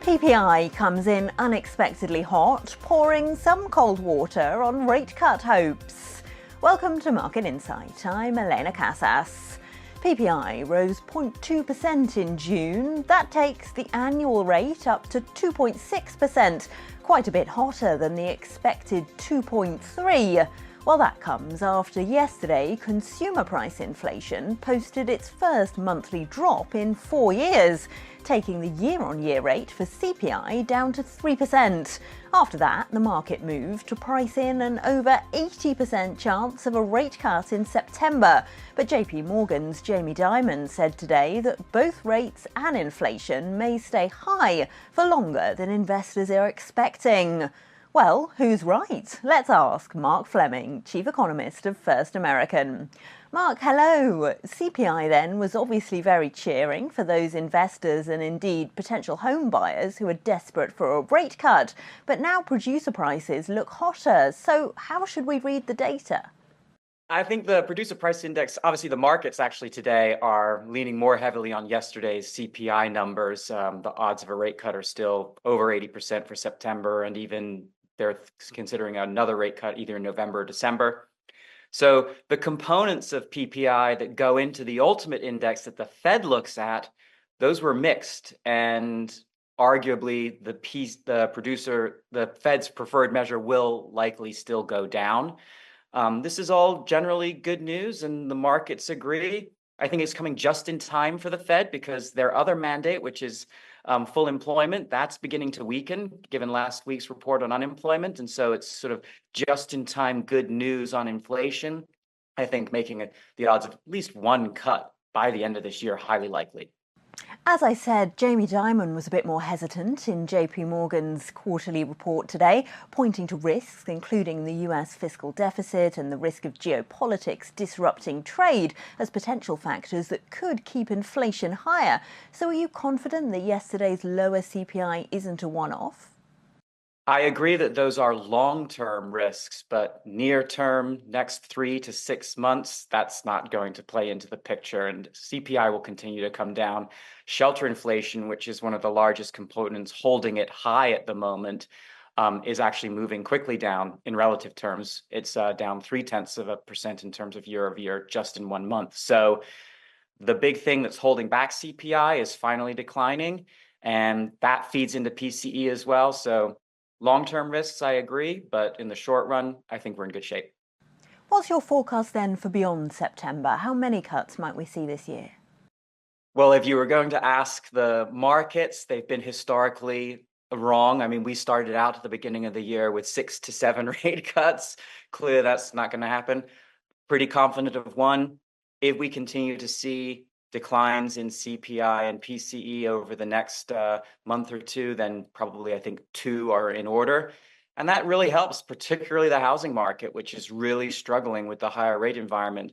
PPI comes in unexpectedly hot, pouring some cold water on rate cut hopes. Welcome to Market Insight. I'm Elena Casas. PPI rose 0.2% in June. That takes the annual rate up to 2.6%, quite a bit hotter than the expected 2.3%. Well, that comes after yesterday consumer price inflation posted its first monthly drop in 4 years, taking the year-on-year rate for CPI down to 3%. After that, the market moved to price in an over 80% chance of a rate cut in September. But JP Morgan's Jamie Dimon said today that both rates and inflation may stay high for longer than investors are expecting. Well, who's right? Let's ask Mark Fleming, Chief Economist of First American. Mark, hello. CPI then was obviously very cheering for those investors and indeed potential home buyers who are desperate for a rate cut. But now producer prices look hotter. So how should we read the data? I think the producer price index, obviously the markets actually today are leaning more heavily on yesterday's CPI numbers. The odds of a rate cut are still over 80% for September, and even they're considering another rate cut either in November or December. So the components of PPI that go into the ultimate index that the Fed looks at, those were mixed, and arguably the Fed's preferred measure will likely still go down. This is all generally good news, and the markets agree. I think it's coming just in time for the Fed because their other mandate, which is full employment, that's beginning to weaken given last week's report on unemployment. And so it's sort of just in time good news on inflation, I think making the odds of at least one cut by the end of this year highly likely. As I said, Jamie Dimon was a bit more hesitant in JP Morgan's quarterly report today, pointing to risks, including the US fiscal deficit and the risk of geopolitics disrupting trade as potential factors that could keep inflation higher. So are you confident that yesterday's lower CPI isn't a one-off? I agree that those are long-term risks, but near-term, next 3 to 6 months, that's not going to play into the picture, and CPI will continue to come down. Shelter inflation, which is one of the largest components holding it high at the moment, is actually moving quickly down in relative terms. It's down 0.3% in terms of year over year just in 1 month. So the big thing that's holding back CPI is finally declining, and that feeds into PCE as well. So long-term risks, I agree, but in the short run, I think we're in good shape. What's your forecast then for beyond September? How many cuts might we see this year? Well, if you were going to ask the markets, they've been historically wrong. I mean, we started out at the beginning of the year with 6 to 7 rate cuts. Clearly, that's not going to happen. Pretty confident of one. If we continue to see declines in CPI and PCE over the next month or two, then probably I think 2 are in order. And that really helps, particularly the housing market, which is really struggling with the higher rate environment.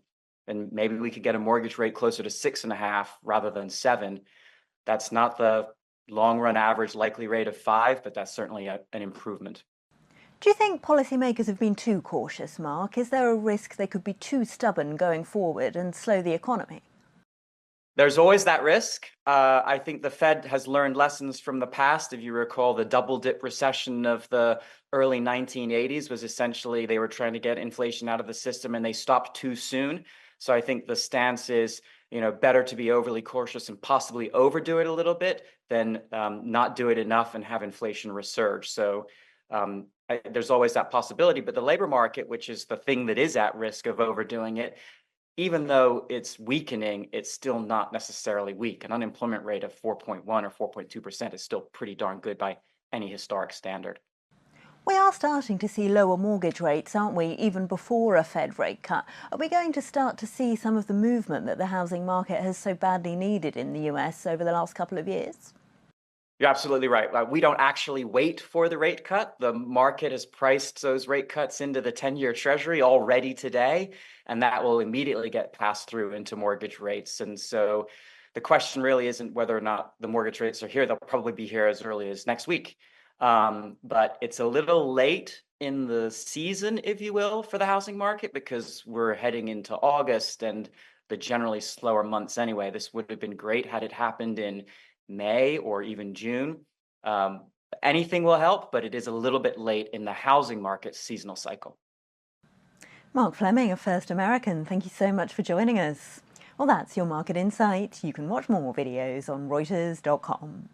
And maybe we could get a mortgage rate closer to 6.5 rather than 7. That's not the long run average likely rate of 5, but that's certainly an improvement. Do you think policymakers have been too cautious, Mark? Is there a risk they could be too stubborn going forward and slow the economy? There's always that risk. I think the Fed has learned lessons from the past. If you recall, the double dip recession of the early 1980s was essentially they were trying to get inflation out of the system and they stopped too soon. So I think the stance is, better to be overly cautious and possibly overdo it a little bit than not do it enough and have inflation resurge. So there's always that possibility. But the labor market, which is the thing that is at risk of overdoing it, even though it's weakening, it's still not necessarily weak. An unemployment rate of 4.1 or 4.2% is still pretty darn good by any historic standard. We are starting to see lower mortgage rates, aren't we, even before a Fed rate cut? Are we going to start to see some of the movement that the housing market has so badly needed in the US over the last couple of years? You're absolutely right. We don't actually wait for the rate cut. The market has priced those rate cuts into the 10-year Treasury already today, and that will immediately get passed through into mortgage rates. And so the question really isn't whether or not the mortgage rates are here. They'll probably be here as early as next week. But it's a little late in the season, if you will, for the housing market because we're heading into August and the generally slower months anyway. This would have been great had it happened in May or even June. Anything will help, but it is a little bit late in the housing market seasonal cycle. Mark Fleming of First American, thank you so much for joining us. Well, that's your market insight. You can watch more videos on Reuters.com.